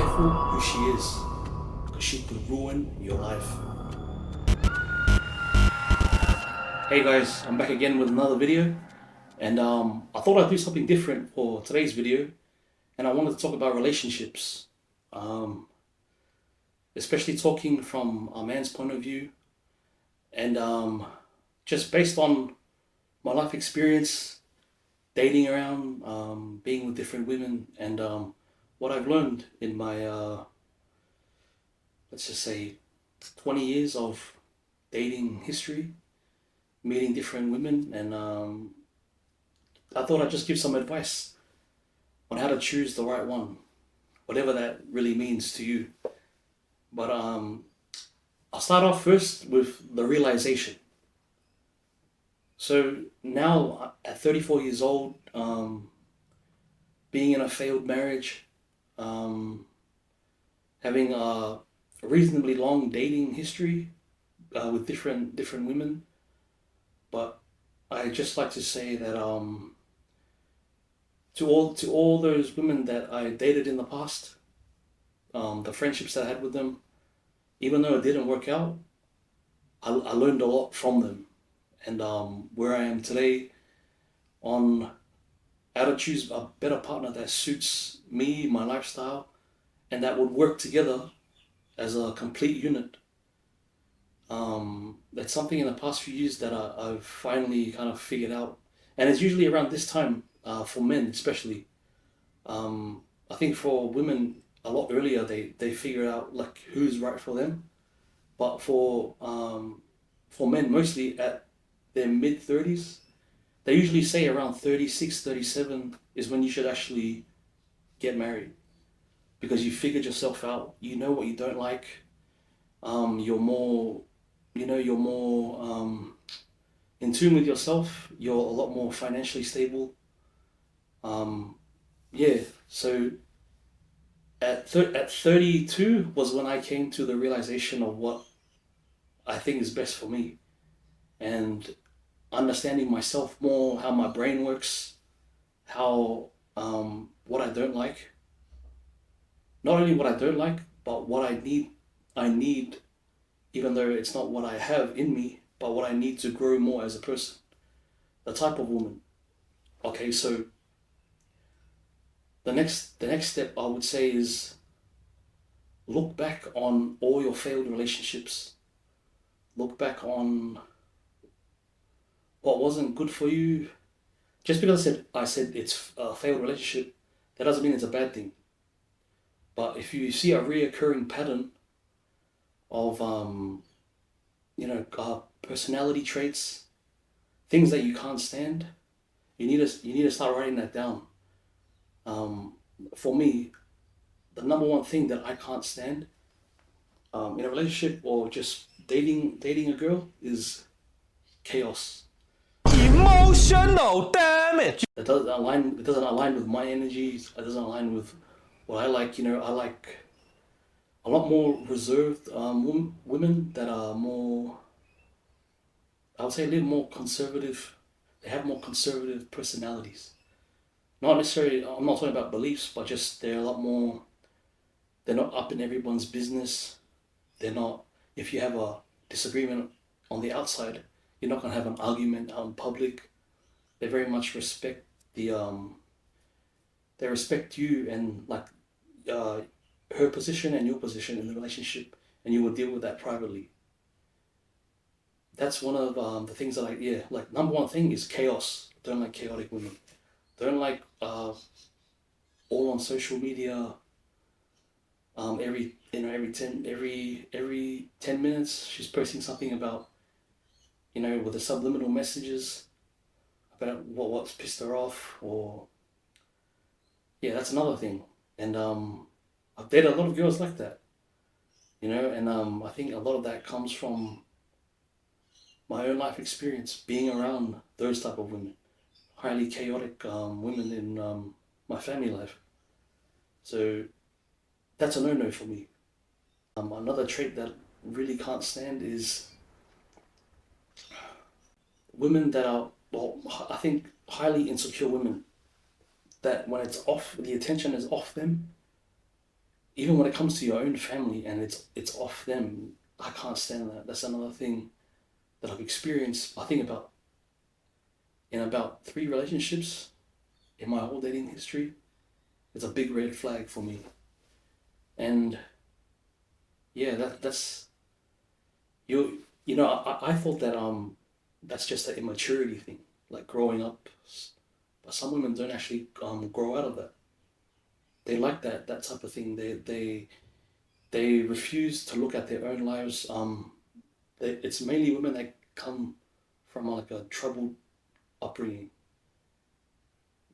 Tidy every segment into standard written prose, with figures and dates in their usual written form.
careful who she is, because she could ruin your life. Hey guys, I'm back again with another video, and I thought I'd do something different for today's video, and I wanted to talk about relationships, um, especially talking from a man's point of view, and just based on my life experience, dating around, being with different women, and what I've learned in my, let's just say, 20 years of dating history, meeting different women, and I thought I'd just give some advice on how to choose the right one, whatever that really means to you. But I'll start off first with the realization. So now at 34 years old, being in a failed marriage, um, having a reasonably long dating history with different women, but I just like to say that to all those women that I dated in the past, the friendships that I had with them, even though it didn't work out, I learned a lot from them, and where I am today, on how to choose a better partner that suits me, my lifestyle, and that would work together as a complete unit. That's something in the past few years that I've finally kind of figured out, and it's usually around this time for men, especially. I think for women, a lot earlier they figure out like who's right for them, but for men, mostly at their mid 30s, they usually say around 36, 37 is when you should actually get married, because you figured yourself out. You know what you don't like. You're more, you're more in tune with yourself. You're a lot more financially stable. Um, yeah. So at 32 was when I came to the realization of what I think is best for me, and understanding myself more, how my brain works, how what I don't like. Not only what I don't like, but what I need. I need, even though it's not what I have in me, but what I need to grow more as a person. The type of woman. Okay, so the next step I would say is look back on all your failed relationships. Look back on what wasn't good for you. Just because I said it's a failed relationship, that doesn't mean it's a bad thing. But if you see a reoccurring pattern of personality traits, things that you can't stand, you need to start writing that down. Um, for me, the number one thing that I can't stand in a relationship or just dating a girl is chaos. Emotional damage. It doesn't align with my energies. It doesn't align with what I like. I like a lot more reserved women that are more, I would say, a little more conservative. They have more conservative personalities. Not necessarily, I'm not talking about beliefs, but just they're a lot more, they're not up in everyone's business. They're not, if you have a disagreement on the outside, you're not going to have an argument out in public. They very much respect they respect you and like uh, her position and your position in the relationship, and you will deal with that privately. That's one of the things that like number one thing is chaos. Don't like chaotic women. Don't like all on social media. Every 10 minutes she's posting something about, with the subliminal messages about what's pissed her off, or yeah, that's another thing. And I've dated a lot of girls like that, and I think a lot of that comes from my own life experience being around those type of women, highly chaotic women in my family life. So that's a no-no for me. Another trait that really can't stand is women that are, well, I think highly insecure women, that when it's off, the attention is off them, even when it comes to your own family and it's off them, I can't stand that. That's another thing that I've experienced. I think about in about 3 relationships in my whole dating history. It's a big red flag for me. And yeah, that's I thought that that's just an immaturity thing, like growing up. But some women don't actually grow out of that. They like that type of thing. They refuse to look at their own lives. It's mainly women that come from like a troubled upbringing.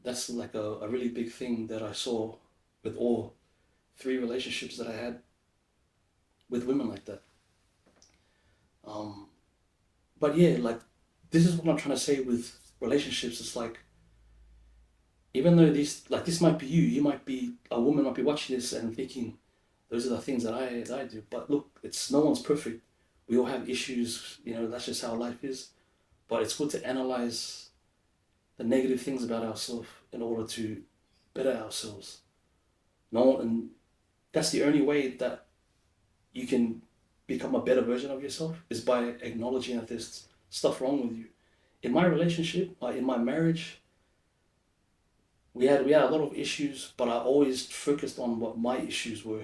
That's like a really big thing that I saw with all 3 relationships that I had with women like that. Um, but yeah, like this is what I'm trying to say with relationships. It's like even though this might be you, you might be a woman might be watching this and thinking those are the things that I do. But look, it's no one's perfect. We all have issues. That's just how life is. But it's good to analyze the negative things about ourselves in order to better ourselves. No, and that's the only way that you can become a better version of yourself is by acknowledging that there's stuff wrong with you. In my relationship, in my marriage, we had a lot of issues, but I always focused on what my issues were.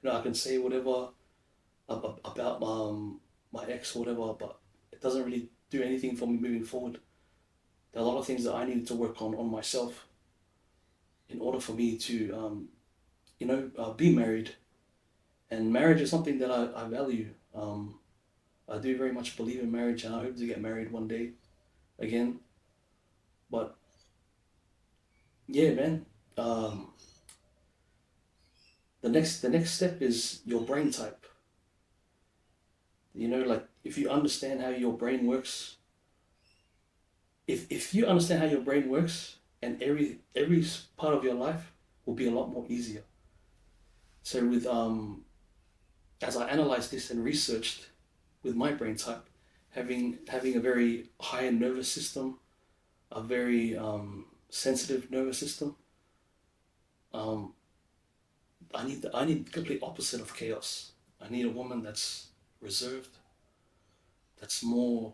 I can say whatever about my ex or whatever, but it doesn't really do anything for me moving forward. There are a lot of things that I needed to work on myself in order for me to be married. And marriage is something that I value. I do very much believe in marriage, and I hope to get married one day again. But yeah, man. Um, the next step is your brain type. Like if you understand how your brain works, if you understand how your brain works, and every part of your life will be a lot more easier. So with as I analyzed this and researched with my brain type, having a very high nervous system, a very sensitive nervous system, um, I need the complete opposite of chaos. I need a woman that's reserved, that's more.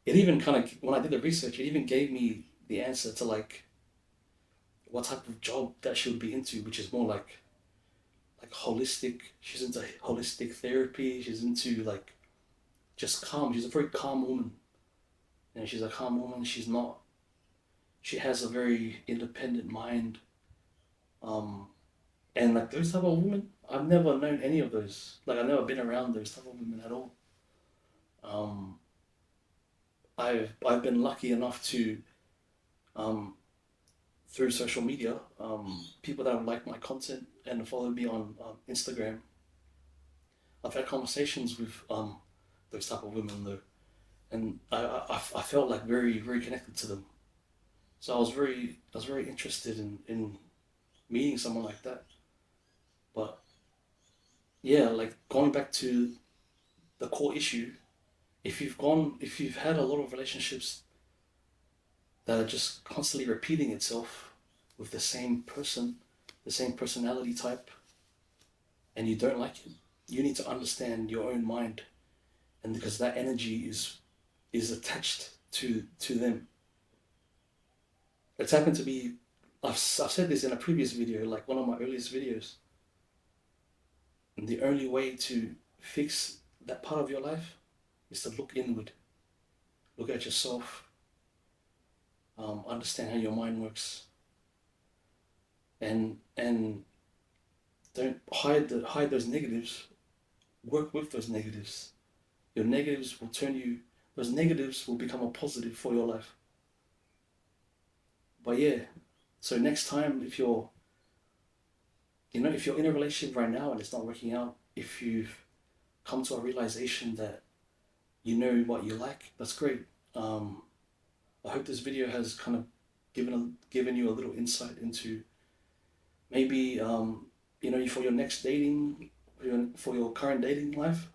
It even kind of when I did the research, it even gave me the answer to like what type of job that she would be into, which is more like holistic. She's into holistic therapy. She's into like just calm. She's a very calm woman. She's a calm woman. She's not. She has a very independent mind. Um, and like those type of women, I've never known any of those. Like I've never been around those type of women at all. Um, I've been lucky enough to um, through social media, people that have liked my content and follow me on Instagram. I've had conversations with those type of women though, and I felt like very very connected to them. So I was very interested in meeting someone like that. But yeah, like going back to the core issue, if you've had a lot of relationships that are just constantly repeating itself with the same person, the same personality type, and you don't like it, you need to understand your own mind, and because that energy is attached to them. It's happened to me. I've said this in a previous video, like one of my earliest videos. And the only way to fix that part of your life is to look inward, look at yourself, understand how your mind works, and don't hide those negatives. Work with those negatives. Your negatives will turn you. Those negatives will become a positive for your life. But yeah, so next time if you're in a relationship right now and it's not working out, if you've come to a realization that you know what you like, that's great. Um, I hope this video has kind of given you a little insight into maybe for your next dating, for your current dating life,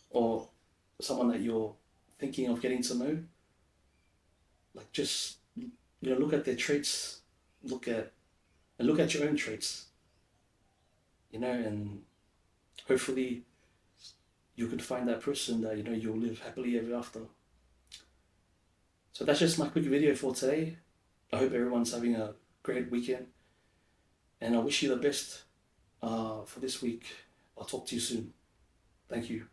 or someone that you're thinking of getting to know. Like just look at their traits, look at and look at your own traits. you know, and hopefully you can find that person that, you know, you'll live happily ever after. So that's just my quick video for today. I hope everyone's having a great weekend, and I wish you the best for this week. I'll talk to you soon. Thank you.